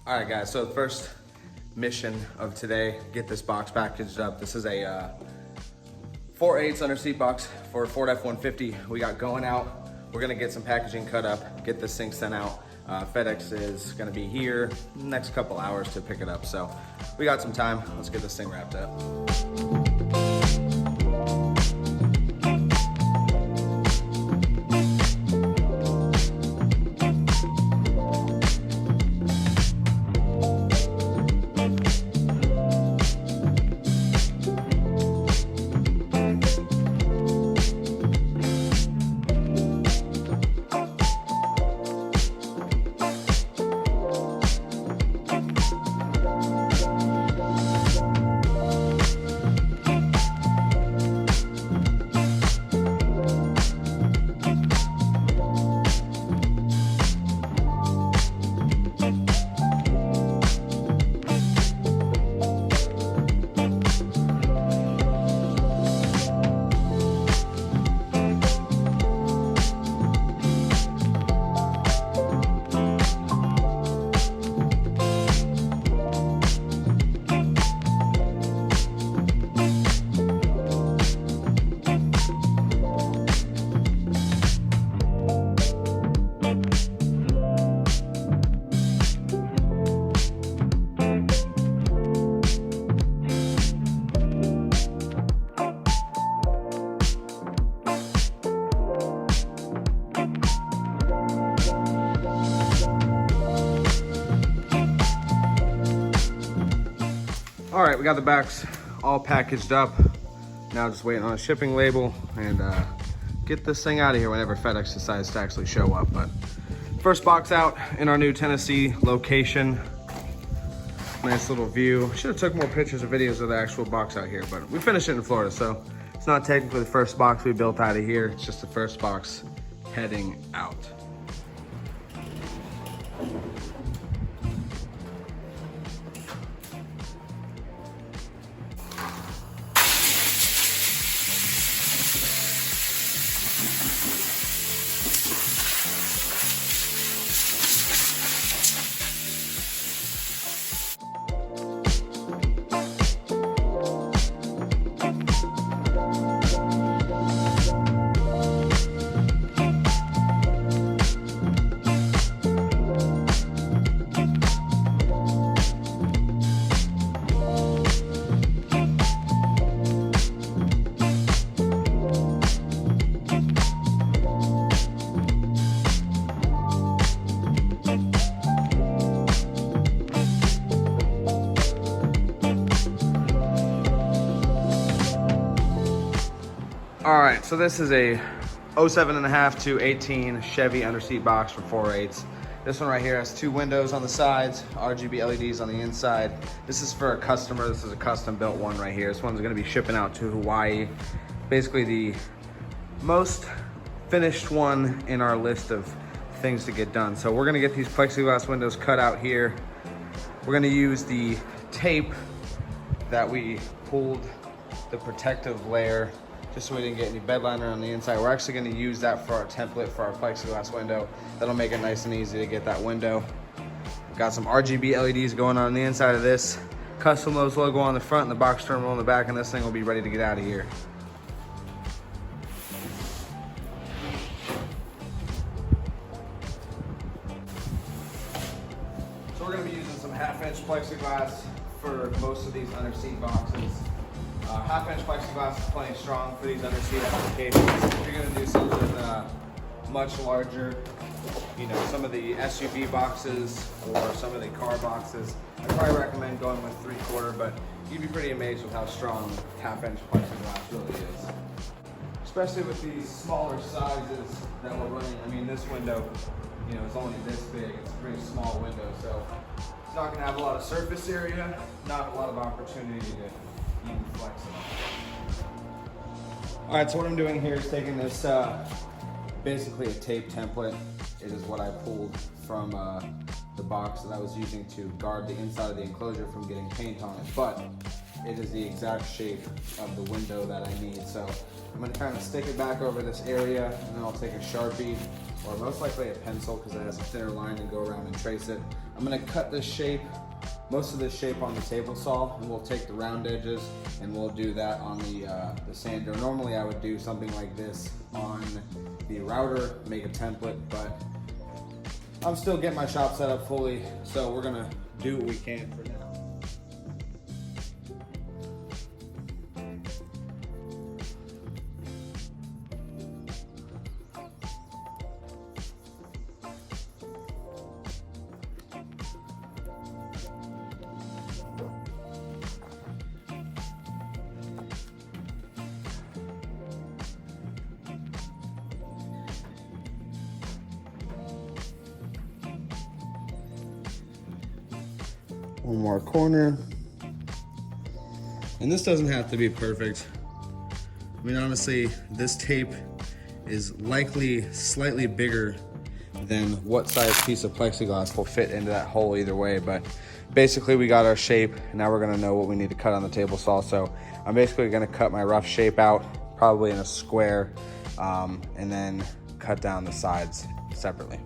All right, guys, so the first mission of today, get this box packaged up. This is a 4/8 under seat box for a Ford F-150 we got going out. We're gonna get some packaging cut up, get this thing sent out. FedEx is gonna be here next couple hours to pick it up. So we got some time, let's get this thing wrapped up. All right, we got the backs all packaged up. Now just waiting on a shipping label and get this thing out of here whenever FedEx decides to actually show up. But first box out in our new Tennessee location. Nice little view. Should have took more pictures or videos of the actual box out here, but we finished it in Florida, so it's not technically the first box we built out of here. It's just the first box heading out. All right, so this is a 07.5 to 18 Chevy underseat box for 4/8. This one right here has two windows on the sides, RGB LEDs on the inside. This is for a customer. This is a custom built one right here. This one's gonna be shipping out to Hawaii. Basically the most finished one in our list of things to get done. So we're gonna get these plexiglass windows cut out here. We're gonna use the tape that we pulled the protective layer just so we didn't get any bed liner on the inside. We're actually gonna use that for our template for our plexiglass window. That'll make it nice and easy to get that window. Got some RGB LEDs going on the inside of this. Custom Lowe's logo on the front and the box terminal on the back, and this thing will be ready to get out of here. So we're gonna be using some 1/2-inch plexiglass for most of these underseat boxes. 1/2-inch plexiglass is plenty strong for these underseat applications. If you're gonna do something much larger, you know, some of the SUV boxes or some of the car boxes, I'd probably recommend going with 3/4, but you'd be pretty amazed with how strong 1/2-inch plexiglass really is. Especially with these smaller sizes that we're running. I mean, this window, you know, is only this big. It's a pretty small window, so it's not gonna have a lot of surface area, not a lot of opportunity to even flex it. All right, so what I'm doing here is taking this, basically a tape template. It is what I pulled from the box that I was using to guard the inside of the enclosure from getting paint on it, but it is the exact shape of the window that I need. So I'm gonna kind of stick it back over this area, and then I'll take a Sharpie, or most likely a pencil because it has a thinner line, and go around and trace it. I'm gonna cut this shape, most of this shape on the table saw, and we'll take the round edges and we'll do that on the sander. Normally I would do something like this on the router, make a template, but I'm still getting my shop set up fully, so we're gonna do what we can for now. One more corner. And this doesn't have to be perfect. I mean, honestly, this tape is likely slightly bigger than what size piece of plexiglass will fit into that hole either way, but basically we got our shape. Now we're gonna know what we need to cut on the table saw. So I'm basically gonna cut my rough shape out, probably in a square, and then cut down the sides separately.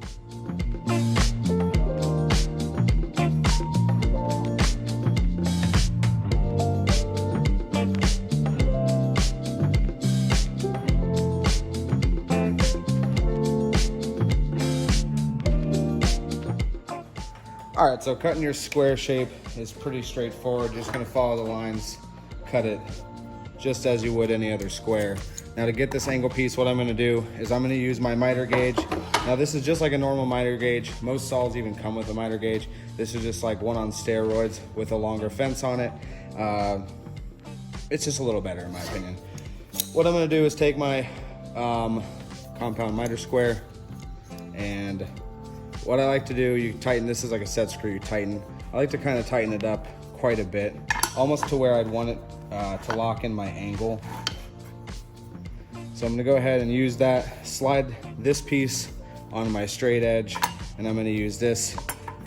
All right, so cutting your square shape is pretty straightforward. You're just gonna follow the lines, cut it just as you would any other square. Now to get this angle piece, what I'm gonna do is I'm gonna use my miter gauge. Now this is just like a normal miter gauge. Most saws even come with a miter gauge. This is just like one on steroids with a longer fence on it. It's just a little better in my opinion. What I'm gonna do is take my compound miter square, and what I like to do, you tighten, this is like a set screw, you tighten. I like to kind of tighten it up quite a bit, almost to where I'd want it to lock in my angle. So I'm gonna go ahead and use that, slide this piece on my straight edge, and I'm gonna use this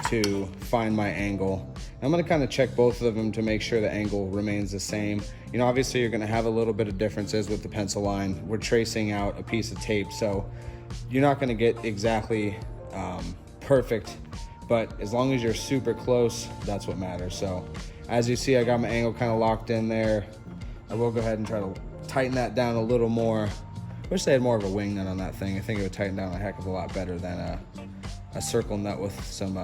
to find my angle. I'm gonna kind of check both of them to make sure the angle remains the same. You know, obviously you're gonna have a little bit of differences with the pencil line. We're tracing out a piece of tape, so you're not gonna get exactly perfect, but as long as you're super close, that's what matters. So as you see, I got my angle kind of locked in there. I will go ahead and try to tighten that down a little more. Wish they had more of a wing nut on that thing. I think it would tighten down a heck of a lot better than a circle nut with some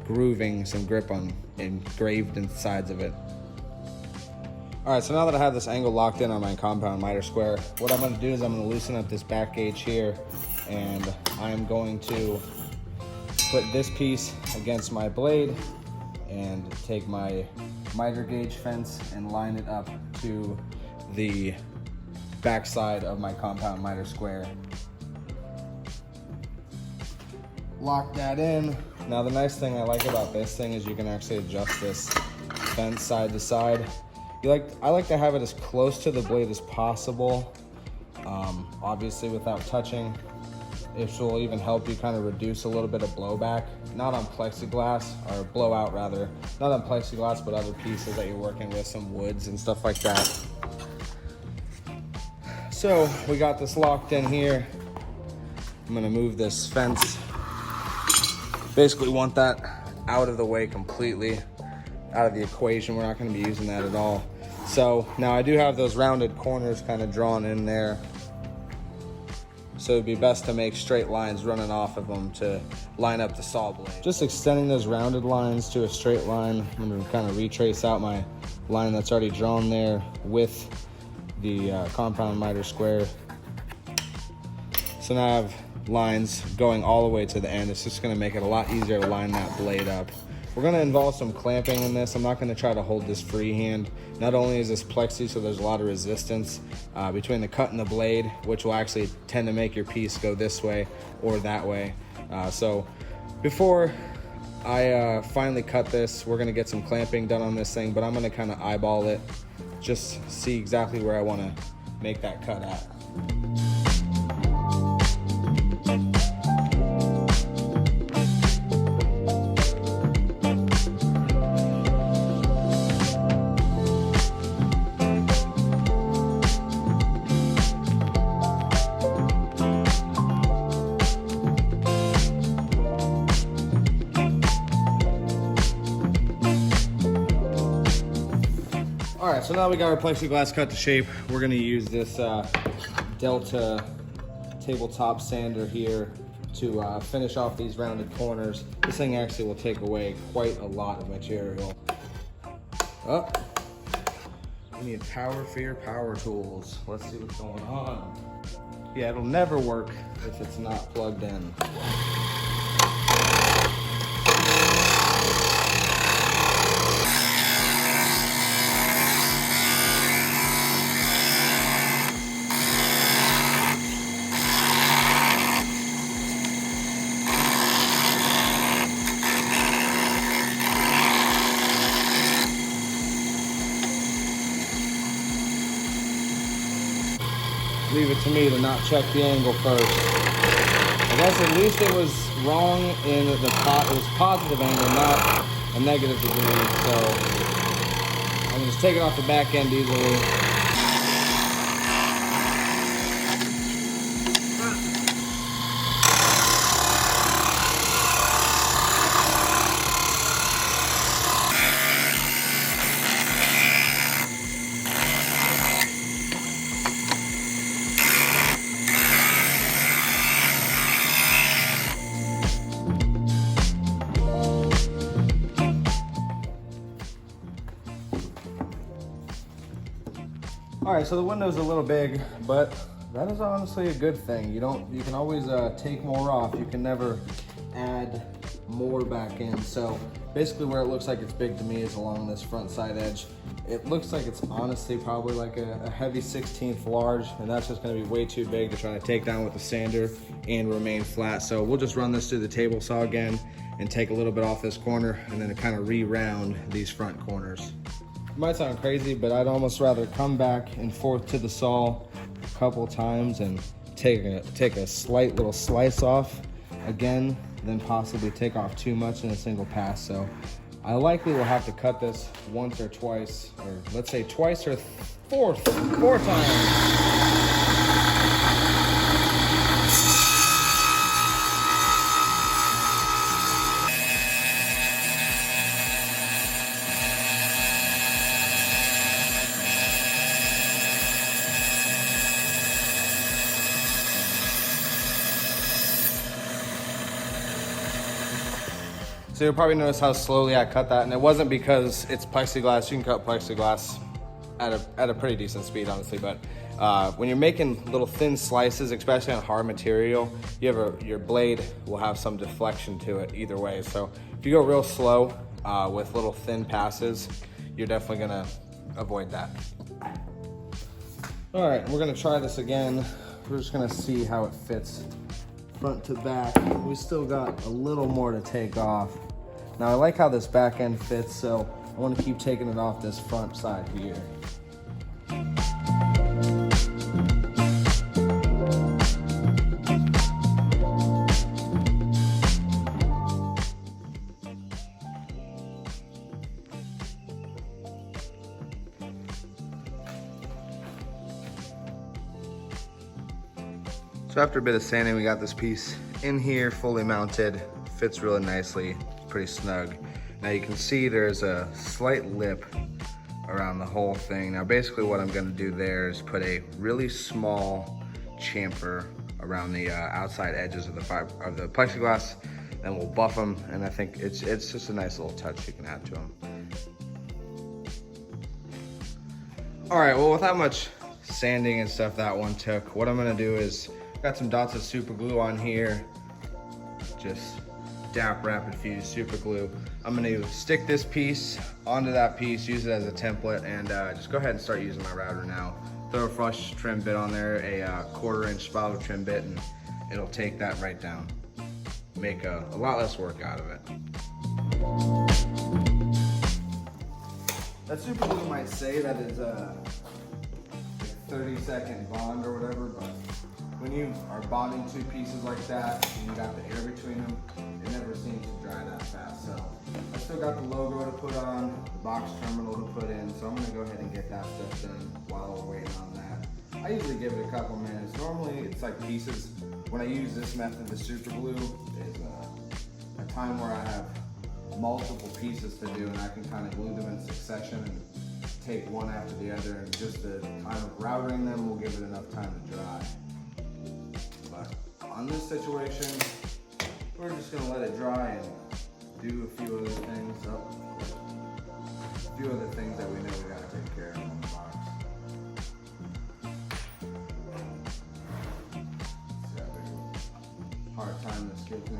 grooving, some grip engraved in the sides of it. All right, so now that I have this angle locked in on my compound miter square, what I'm gonna do is I'm gonna loosen up this back gauge here, and I'm going to put this piece against my blade and take my miter gauge fence and line it up to the back side of my compound miter square. Lock that in. Now the nice thing I like about this thing is you can actually adjust this fence side to side. I like to have it as close to the blade as possible, obviously without touching. It will even help you kind of reduce a little bit of blowback, not on plexiglass, or blowout rather, not on plexiglass, but other pieces that you're working with, some woods and stuff like that. So we got this locked in here. I'm gonna move this fence. Basically want that out of the way completely, out of the equation. We're not gonna be using that at all. So now I do have those rounded corners kind of drawn in there. So it'd be best to make straight lines running off of them to line up the saw blade. Just extending those rounded lines to a straight line. I'm gonna kind of retrace out my line that's already drawn there with the compound miter square. So now I have lines going all the way to the end. It's just gonna make it a lot easier to line that blade up. We're gonna involve some clamping in this. I'm not gonna try to hold this freehand. Not only is this plexi, so there's a lot of resistance between the cut and the blade, which will actually tend to make your piece go this way or that way. So before I finally cut this, we're gonna get some clamping done on this thing, but I'm gonna kind of eyeball it, just see exactly where I wanna make that cut at. All right, so now we got our plexiglass cut to shape. We're gonna use this Delta tabletop sander here to finish off these rounded corners. This thing actually will take away quite a lot of material. Oh, you need power for your power tools. Let's see what's going on. Yeah, it'll never work if it's not plugged in. Leave it to me to not check the angle first. I guess at least it was wrong in it was positive angle, not a negative degree. So I can just take it off the back end easily. All right, so the window's a little big, but that is honestly a good thing. You can always take more off. You can never add more back in. So basically where it looks like it's big to me is along this front side edge. It looks like it's honestly probably like a heavy 16th large, and that's just gonna be way too big to try to take down with the sander and remain flat. So we'll just run this through the table saw again and take a little bit off this corner and then kind of re-round these front corners. It might sound crazy, but I'd almost rather come back and forth to the saw a couple times and take a slight little slice off again than possibly take off too much in a single pass. So I likely will have to cut this once or twice, or let's say twice or four times. So you'll probably notice how slowly I cut that, and it wasn't because it's plexiglass. You can cut plexiglass at a pretty decent speed, honestly, but when you're making little thin slices, especially on hard material, your blade will have some deflection to it either way. So if you go real slow with little thin passes, you're definitely gonna avoid that. All right, we're gonna try this again. We're just gonna see how it fits front to back. We still got a little more to take off. Now I like how this back end fits, so I want to keep taking it off this front side here. So after a bit of sanding, we got this piece in here, fully mounted, fits really nicely, pretty snug. Now you can see there's a slight lip around the whole thing. Now basically what I'm gonna do there is put a really small chamfer around the outside edges of the plexiglass, and we'll buff them, and I think it's just a nice little touch you can add to them. All right, well, with how much sanding and stuff that one took, what I'm gonna do is, got some dots of super glue on here, just DAP Rapid Fuse super glue. I'm gonna stick this piece onto that piece, use it as a template, and just go ahead and start using my router now. Throw a flush trim bit on there, a 1/4" spiral trim bit, and it'll take that right down. Make a lot less work out of it. That super glue might say that it's a 30-second bond or whatever, but when you are bonding two pieces like that and you got the air between them, it never seems to dry that fast. So I still got the logo to put on, the box terminal to put in, so I'm gonna go ahead and get that stuff done while we're waiting on that. I usually give it a couple minutes. Normally it's like pieces. When I use this method, the super glue is a time where I have multiple pieces to do and I can kind of glue them in succession and take one after the other, and just the time of routering them will give it enough time to dry. But on this situation, we're just gonna let it dry and do a few other things that we know we gotta take care of in the box. See how big a hard time this gives me.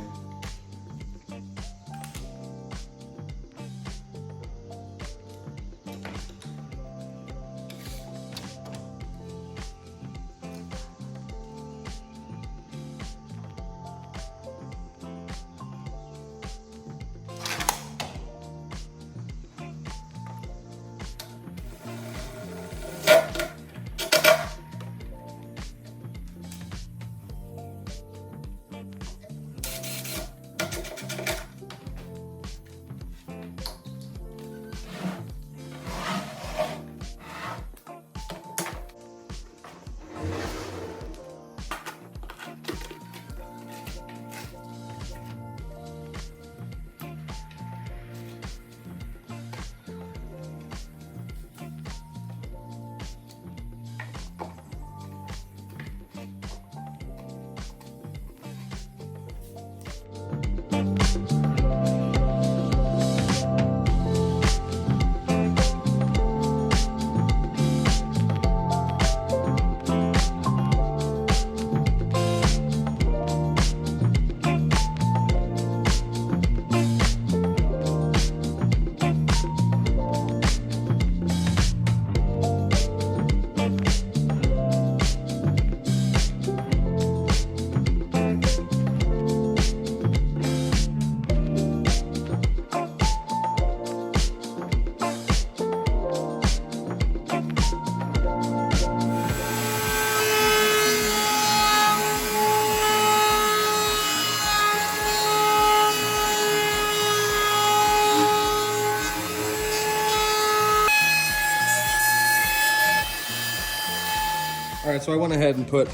All right, so I went ahead and put,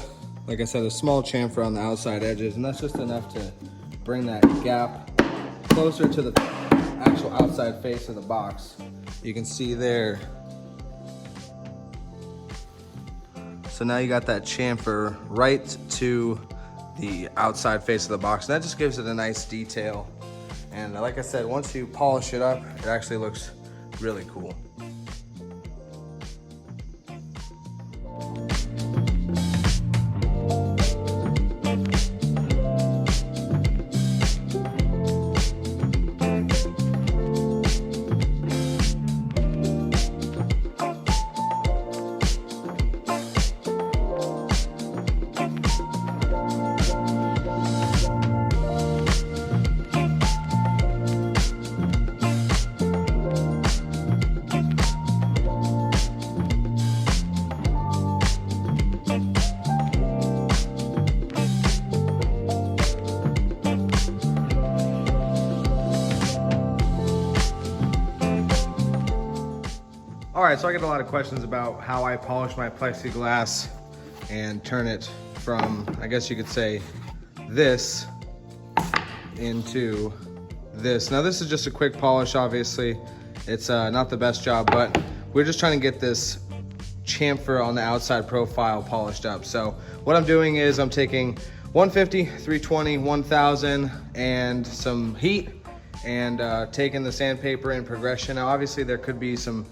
like I said, a small chamfer on the outside edges, and that's just enough to bring that gap closer to the actual outside face of the box. You can see there. So now you got that chamfer right to the outside face of the box, and that just gives it a nice detail. And like I said, once you polish it up, it actually looks really cool. All right, so I get a lot of questions about how I polish my plexiglass and turn it from, I guess you could say, this into this. Now this is just a quick polish, obviously. It's not the best job, but we're just trying to get this chamfer on the outside profile polished up. So what I'm doing is I'm taking 150, 320, 1000 and some heat, and taking the sandpaper in progression. Now obviously there could be some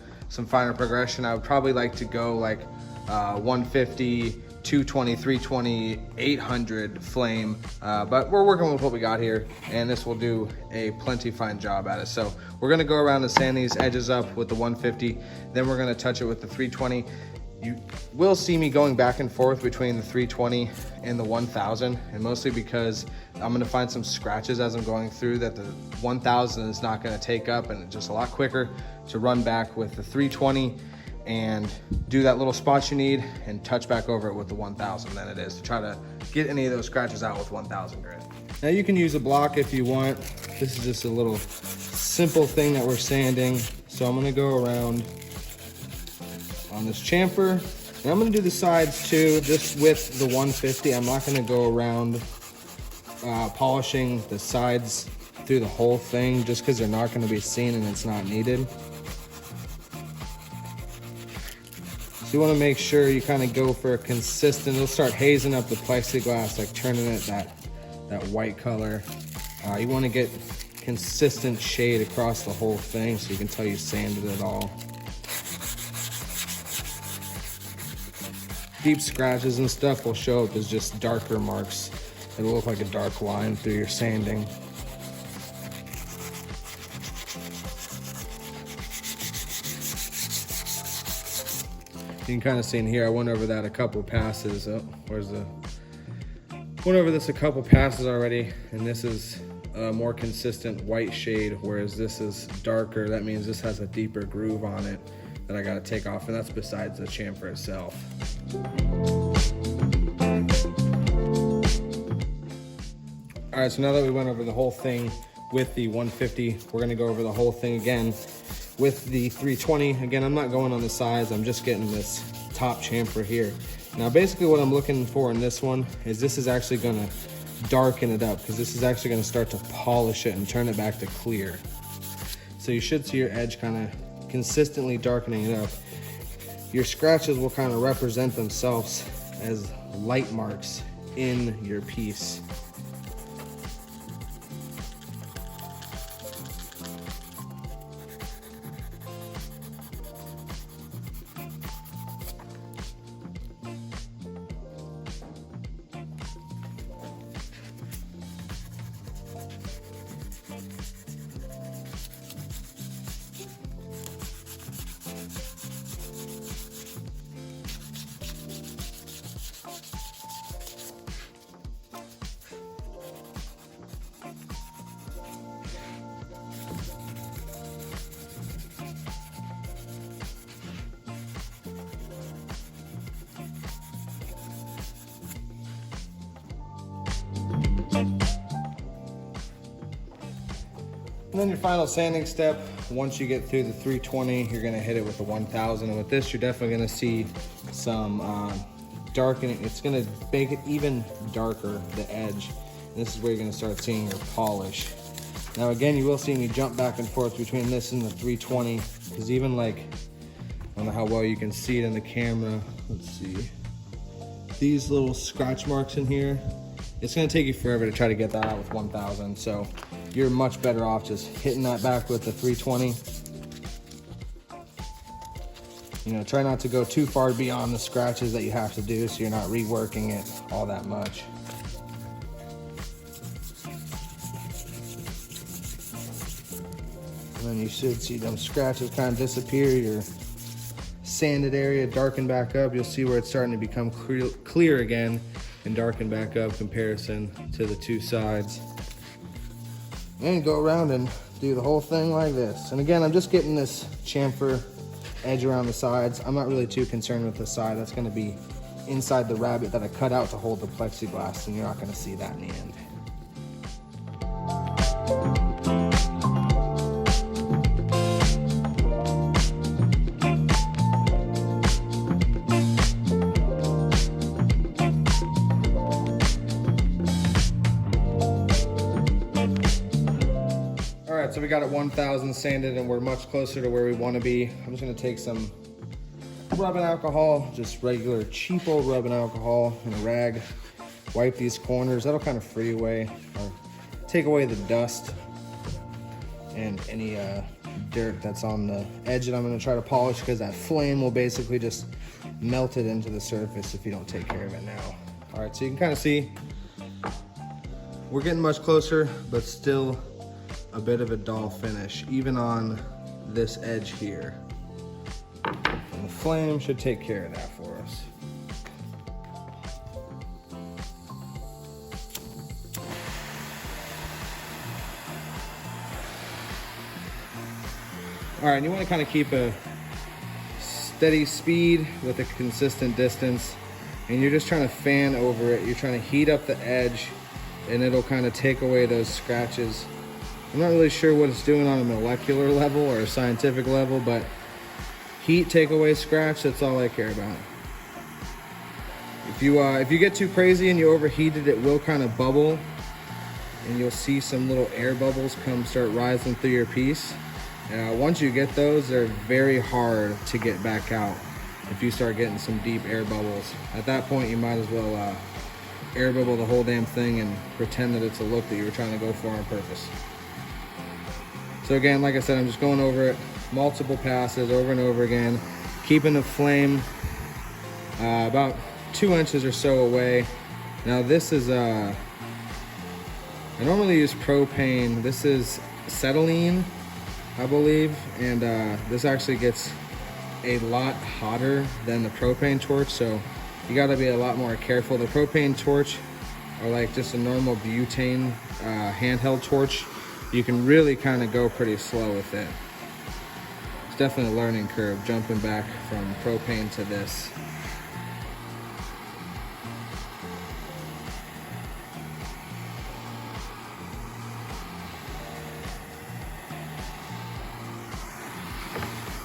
finer progression. I would probably like to go like 150, 220, 320, 800 flame, but we're working with what we got here, and this will do a plenty fine job at it. So we're gonna go around and sand these edges up with the 150, then we're gonna touch it with the 320. You will see me going back and forth between the 320 and the 1000, and mostly because I'm gonna find some scratches as I'm going through that the 1000 is not gonna take up, and it's just a lot quicker to run back with the 320 and do that little spot you need and touch back over it with the 1000 than it is to try to get any of those scratches out with 1000 grit. Now you can use a block if you want. This is just a little simple thing that we're sanding. So I'm gonna go around on this chamfer, and I'm gonna do the sides too, just with the 150. I'm not gonna go around polishing the sides through the whole thing just because they're not gonna be seen and it's not needed. you want to make sure you kind of go for a consistent, it'll start hazing up the plexiglass, like turning it that white color. You want to get consistent shade across the whole thing so you can tell you sanded it all. Deep scratches and stuff will show up as just darker marks. It'll look like a dark line through your sanding. You can kind of see in here, I went over that a couple passes. Oh, went over this a couple passes already, and this is a more consistent white shade, whereas this is darker. That means this has a deeper groove on it that I gotta take off, and that's besides the chamfer itself. All right, so now that we went over the whole thing with the 150, we're gonna go over the whole thing again with the 320. Again, I'm not going on the sides, I'm just getting this top chamfer here. Now, basically what I'm looking for in this one is this is actually gonna darken it up, because this is actually gonna start to polish it and turn it back to clear. So you should see your edge kind of consistently darkening it up. Your scratches will kind of represent themselves as light marks in your piece. And then your final sanding step, once you get through the 320, you're gonna hit it with the 1000. And with this, you're definitely gonna see some darkening. It's gonna make it even darker, the edge. And this is where you're gonna start seeing your polish. Now again, you will see me jump back and forth between this and the 320, because even like, I don't know how well you can see it in the camera. Let's see. These little scratch marks in here, it's gonna take you forever to try to get that out with 1000. So you're much better off just hitting that back with the 320. You know, try not to go too far beyond the scratches that you have to do, so you're not reworking it all that much. And then you should see them scratches kind of disappear. Your sanded area darken back up. You'll see where it's starting to become clear again and darken back up comparison to the two sides. And go around and do the whole thing like this. And again, I'm just getting this chamfer edge around the sides. I'm not really too concerned with the side. That's gonna be inside the rabbet that I cut out to hold the plexiglass, and you're not gonna see that in the end. So we got it 1000 sanded, and we're much closer to where we want to be. I'm just going to take some rubbing alcohol, just regular cheap old rubbing alcohol, and a rag. Wipe these corners. That'll kind of free away or take away the dust and any dirt that's on the edge that I'm going to try to polish, because that flame will basically just melt it into the surface if you don't take care of it now. All right, so you can kind of see we're getting much closer, but still a bit of a dull finish, even on this edge here. And the flame should take care of that for us. All right, and you want to kind of keep a steady speed with a consistent distance, and you're just trying to fan over it. You're trying to heat up the edge, and it'll kind of take away those scratches. I'm not really sure what it's doing on a molecular level or a scientific level, but heat, take away scratch, that's all I care about. If you get too crazy and you overheat it, it will kind of bubble, and you'll see some little air bubbles start rising through your piece. Once you get those, they're very hard to get back out. if you start getting some deep air bubbles. At that point, you might as well air bubble the whole damn thing and pretend that it's a look that you were trying to go for on purpose. So again, like I said, I'm just going over it, multiple passes over and over again, keeping the flame about 2 inches or so away. Now this is, I normally use propane. This is acetylene, I believe, and this actually gets a lot hotter than the propane torch, so you gotta be a lot more careful. The propane torch, or like just a normal butane handheld torch, you can really kind of go pretty slow with it. It's definitely a learning curve jumping back from propane to this.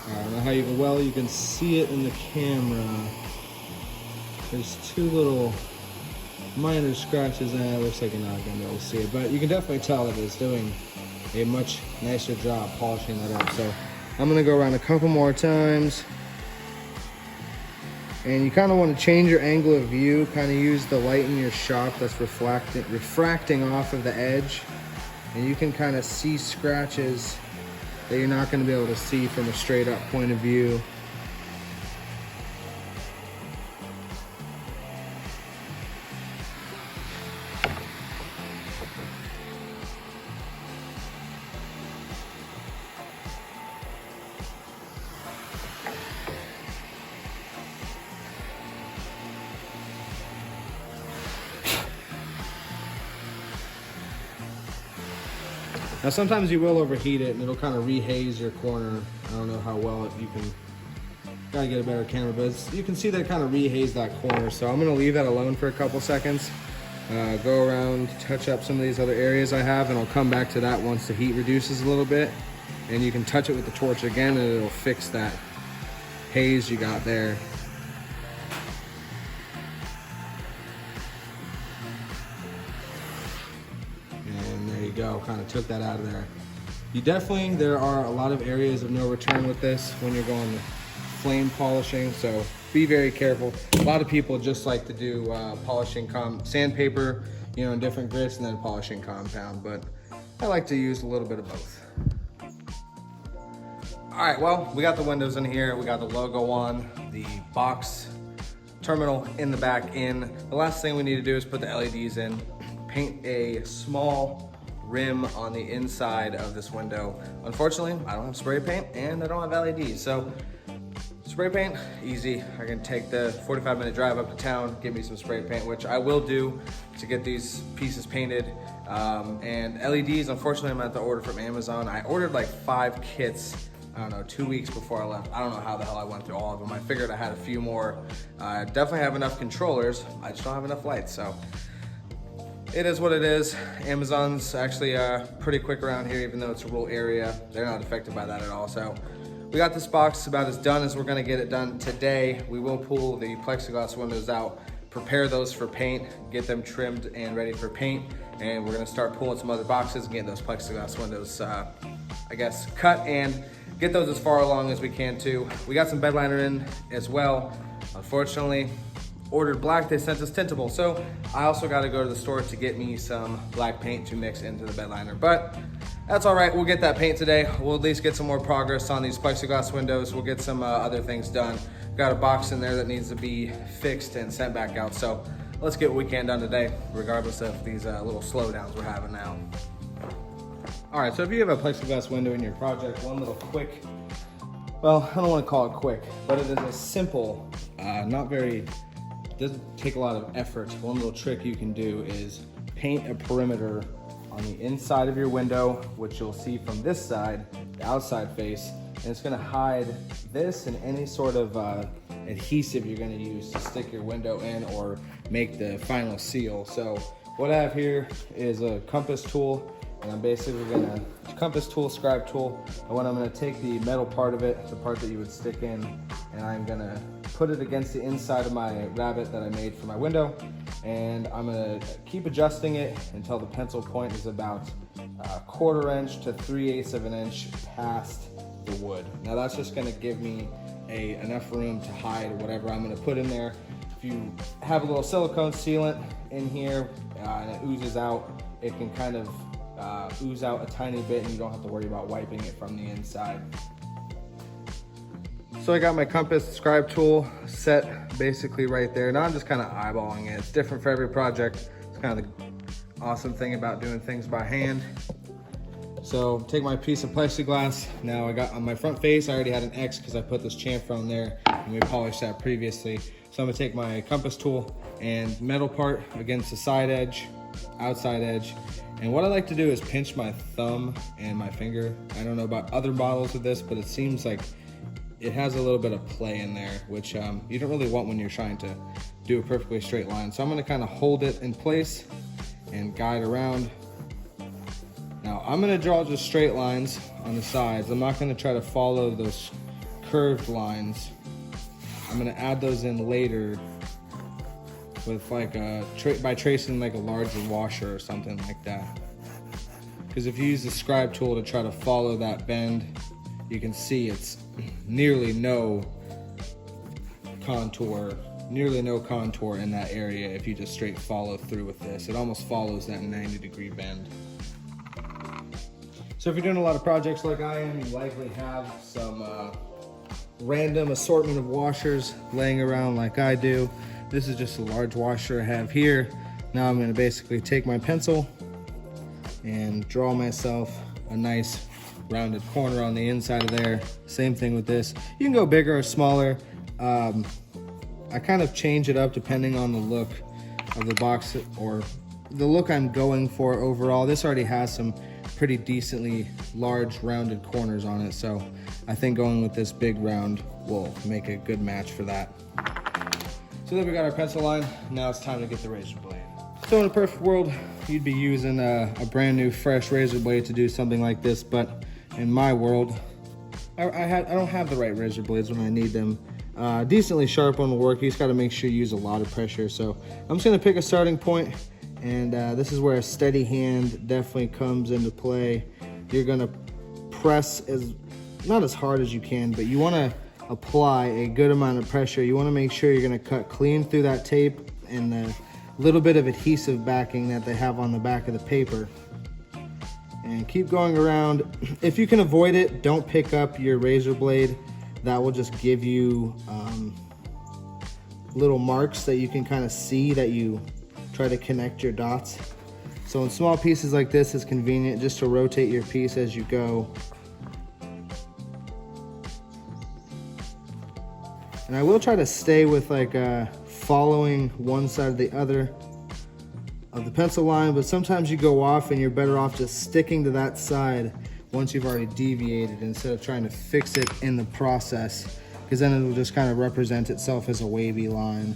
I don't know how well you can see it in the camera. There's two little minor scratches, and it looks like you're not gonna be able to see it, but you can definitely tell that it's doing a much nicer job polishing that up. So I'm gonna go around a couple more times, and you kind of want to change your angle of view, kind of use the light in your shop that's refracting off of the edge, and you can kind of see scratches that you're not going to be able to see from a straight up point of view. Now sometimes you will overheat it and it'll kind of rehaze your corner. I don't know how well you can, gotta get a better camera, but you can see that kind of rehaze that corner. So I'm gonna leave that alone for a couple seconds. Go around, touch up some of these other areas I have, and I'll come back to that once the heat reduces a little bit. And you can touch it with the torch again and it'll fix that haze you got there. Go, kind of took that out of there. There are a lot of areas of no return with this when you're going flame polishing, so be very careful. A lot of people just like to do polishing sandpaper, you know, in different grits, and then polishing compound, but I like to use a little bit of both. All right, well, we got the windows in here, we got the logo on, the box terminal in the back in. The last thing we need to do is put the LEDs in, paint a small rim on the inside of this window. Unfortunately, I don't have spray paint and I don't have LEDs. So spray paint, easy. I can take the 45-minute drive up to town, get me some spray paint, which I will do to get these pieces painted. And LEDs, unfortunately, I'm gonna have to order from Amazon. I ordered like 5 kits, I don't know, 2 weeks before I left. I don't know how the hell I went through all of them. I figured I had a few more. I definitely have enough controllers. I just don't have enough lights, so. It is what it is. Amazon's actually pretty quick around here, even though it's a rural area. They're not affected by that at all. So we got this box about as done as we're gonna get it done today. We will pull the plexiglass windows out, prepare those for paint, get them trimmed and ready for paint. And we're gonna start pulling some other boxes and getting those plexiglass windows, I guess, cut and get those as far along as we can too. We got some bed liner in as well. Unfortunately, ordered black, they sent us tintable. So I also got to go to the store to get me some black paint to mix into the bed liner, but that's all right. We'll get that paint today. We'll at least get some more progress on these plexiglass windows. We'll get some other things done. Got a box in there that needs to be fixed and sent back out. So let's get what we can done today, regardless of these little slowdowns we're having now. All right, so if you have a plexiglass window in your project, one little quick, well, I don't want to call it quick, but it is a simple, doesn't take a lot of effort. One little trick you can do is paint a perimeter on the inside of your window, which you'll see from this side, the outside face, and it's gonna hide this and any sort of adhesive you're gonna use to stick your window in or make the final seal. So what I have here is a compass tool, and I'm basically gonna, compass tool, scribe tool, and what I'm gonna take the metal part of it, the part that you would stick in, and I'm gonna put it against the inside of my rabbet that I made for my window, and I'm gonna keep adjusting it until the pencil point is about 1/4 inch to 3/8 of an inch past the wood. Now that's just gonna give me enough room to hide whatever I'm gonna put in there. If you have a little silicone sealant in here and it oozes out, it can kind of ooze out a tiny bit and you don't have to worry about wiping it from the inside. So I got my compass scribe tool set basically right there. Now I'm just kind of eyeballing it. It's different for every project. It's kind of the awesome thing about doing things by hand. So take my piece of plexiglass. Now I got on my front face, I already had an X because I put this chamfer on there and we polished that previously. So I'm gonna take my compass tool and metal part against the side edge, outside edge. And what I like to do is pinch my thumb and my finger. I don't know about other models of this, but it seems like it has a little bit of play in there, which you don't really want when you're trying to do a perfectly straight line. So I'm gonna kind of hold it in place and guide around. Now I'm gonna draw just straight lines on the sides. I'm not gonna try to follow those curved lines. I'm gonna add those in later with like by tracing like a larger washer or something like that. Because if you use the scribe tool to try to follow that bend, you can see it's nearly no contour in that area if you just straight follow through with this. It almost follows that 90-degree bend. So if you're doing a lot of projects like I am, you likely have some random assortment of washers laying around like I do. This is just a large washer I have here. Now I'm gonna basically take my pencil and draw myself a nice rounded corner on the inside of there. Same thing with this. You can go bigger or smaller. I kind of change it up depending on the look of the box or the look I'm going for overall. This already has some pretty decently large rounded corners on it, so I think going with this big round will make a good match for that. So then we got our pencil line. Now it's time to get the razor blade. So in a perfect world, you'd be using a brand new fresh razor blade to do something like this, but in my world, I don't have the right razor blades when I need them. Decently sharp one will work. You just got to make sure you use a lot of pressure. So I'm just going to pick a starting point, and this is where a steady hand definitely comes into play. You're going to press not as hard as you can, but you want to apply a good amount of pressure. You want to make sure you're going to cut clean through that tape and the little bit of adhesive backing that they have on the back of the paper. And keep going around. If you can avoid it, don't pick up your razor blade. That will just give you little marks that you can kind of see that you try to connect your dots. So in small pieces like this, it's convenient just to rotate your piece as you go. And I will try to stay with like following one side or the other of the pencil line, but sometimes you go off and you're better off just sticking to that side once you've already deviated instead of trying to fix it in the process, because then it'll just kind of represent itself as a wavy line.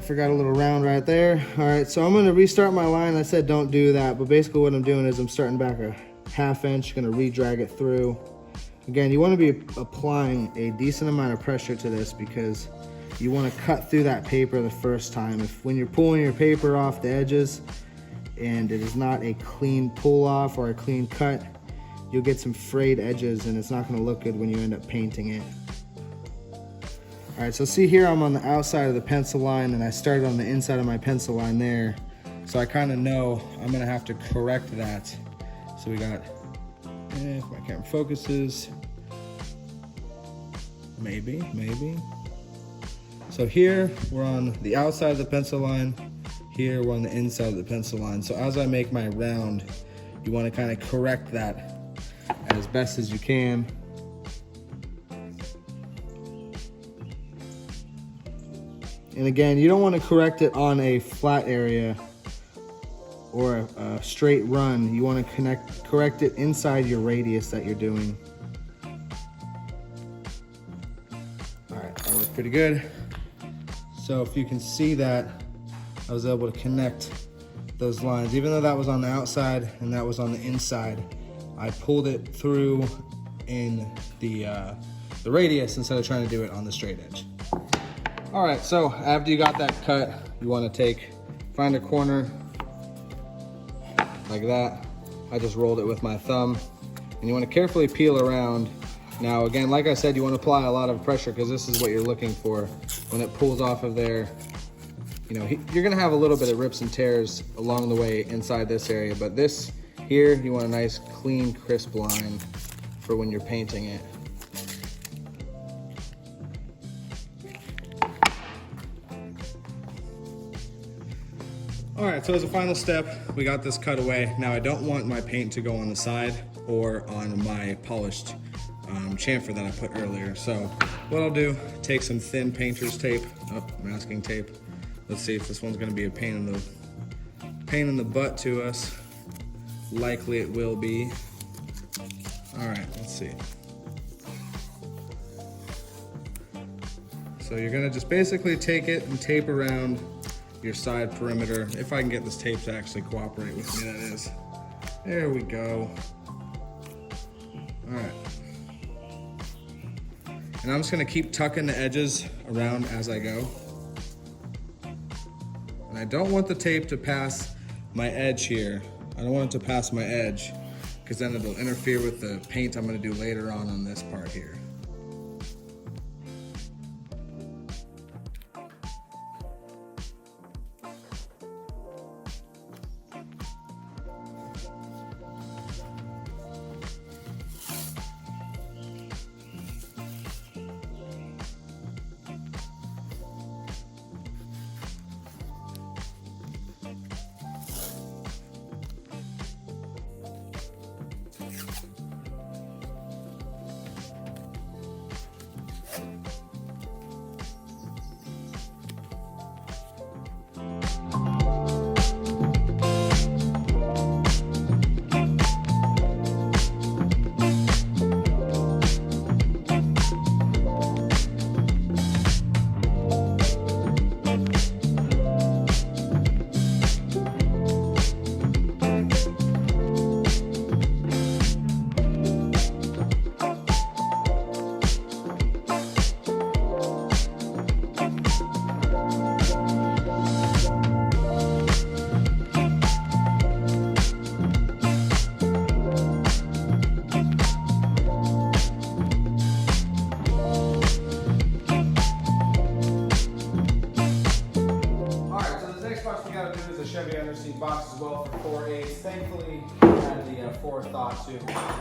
Forgot a little round right there. All right, so I'm gonna restart my line. I said don't do that, but basically what I'm doing is I'm starting back a 1/2 inch, gonna re-drag it through. Again, you wanna be applying a decent amount of pressure to this because you wanna cut through that paper the first time. When you're pulling your paper off the edges and it is not a clean pull off or a clean cut, you'll get some frayed edges and it's not gonna look good when you end up painting it. All right, so see here I'm on the outside of the pencil line and I started on the inside of my pencil line there. So I kind of know I'm gonna have to correct that. So we got, if my camera focuses, maybe. So here we're on the outside of the pencil line, here we're on the inside of the pencil line. So as I make my round, you wanna kind of correct that as best as you can. And again, you don't want to correct it on a flat area or a straight run. You want to correct it inside your radius that you're doing. All right, that worked pretty good. So if you can see that, I was able to connect those lines. Even though that was on the outside and that was on the inside, I pulled it through in the radius instead of trying to do it on the straight edge. All right, so after you got that cut, you want to find a corner like that. I just rolled it with my thumb, and you want to carefully peel around Now again, like I said, you want to apply a lot of pressure because this is what you're looking for. When it pulls off of there, you know, you're gonna have a little bit of rips and tears along the way inside this area, but this here, you want a nice, clean, crisp line for when you're painting it. All right, so as a final step, we got this cut away. Now I don't want my paint to go on the side or on my polished chamfer that I put earlier. So what I'll do, take some thin painter's tape, masking tape. Let's see if this one's gonna be a pain in the butt to us. Likely it will be. All right, let's see. So you're gonna just basically take it and tape around your side perimeter. If I can get this tape to actually cooperate with me, that is. There we go. All right. And I'm just gonna keep tucking the edges around as I go. And I don't want the tape to pass my edge here. I don't want it to pass my edge because then it'll interfere with the paint I'm gonna do later on this part here. Box as well for 4/8. Thankfully, we had the forethought to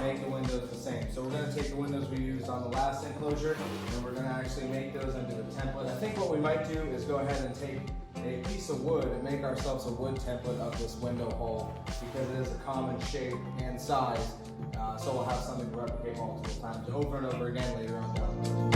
make the windows the same. So we're going to take the windows we used on the last enclosure, and we're going to actually make those into a template. I think what we might do is go ahead and take a piece of wood and make ourselves a wood template of this window hole because it is a common shape and size. So we'll have something to replicate multiple times over and over again later on down the road.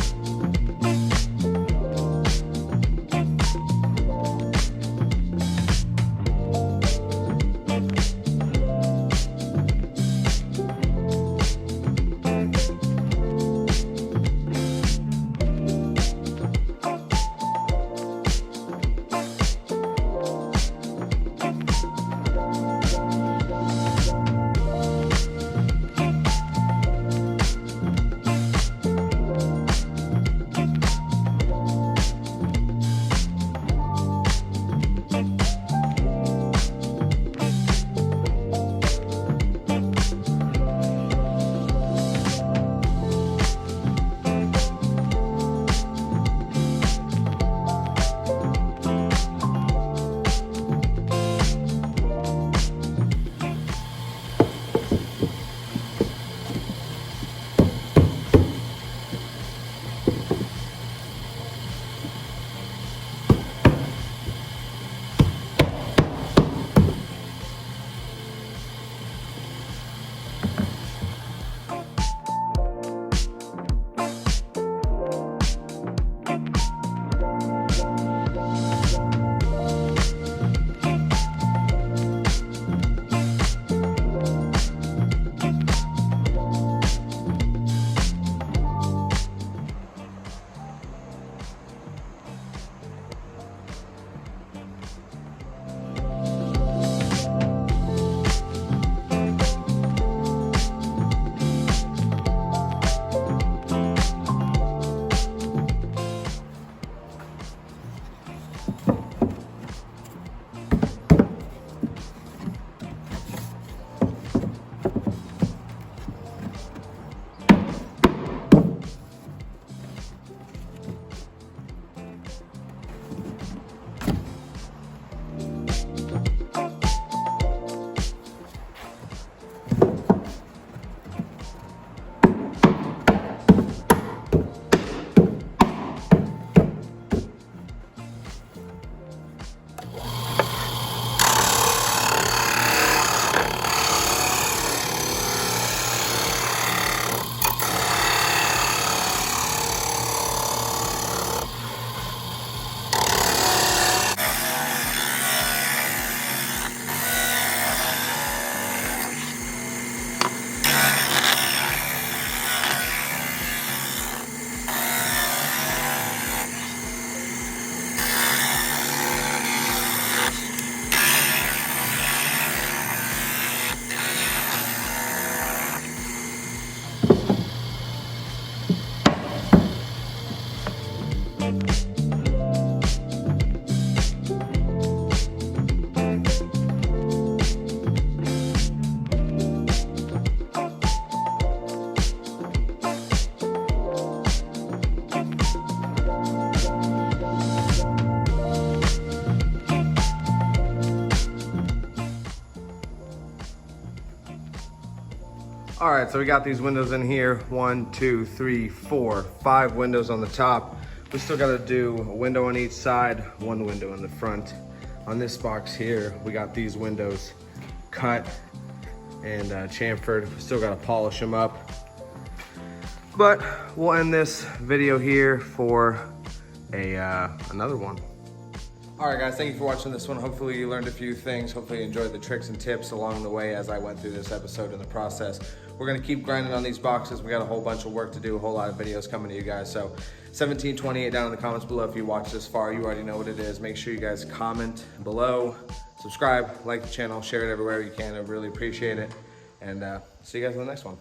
All right, so we got these windows in here. 1, 2, 3, 4, 5 windows on the top. We still gotta do a window on each side, 1 window in the front. On this box here, we got these windows cut and chamfered. Still gotta polish them up. But we'll end this video here for another one. All right, guys, thank you for watching this one. Hopefully you learned a few things. Hopefully you enjoyed the tricks and tips along the way as I went through this episode in the process. We're gonna keep grinding on these boxes. We got a whole bunch of work to do, a whole lot of videos coming to you guys. So 1728 down in the comments below. If you watch this far, you already know what it is. Make sure you guys comment below, subscribe, like the channel, share it everywhere you can. I really appreciate it. And see you guys in the next one.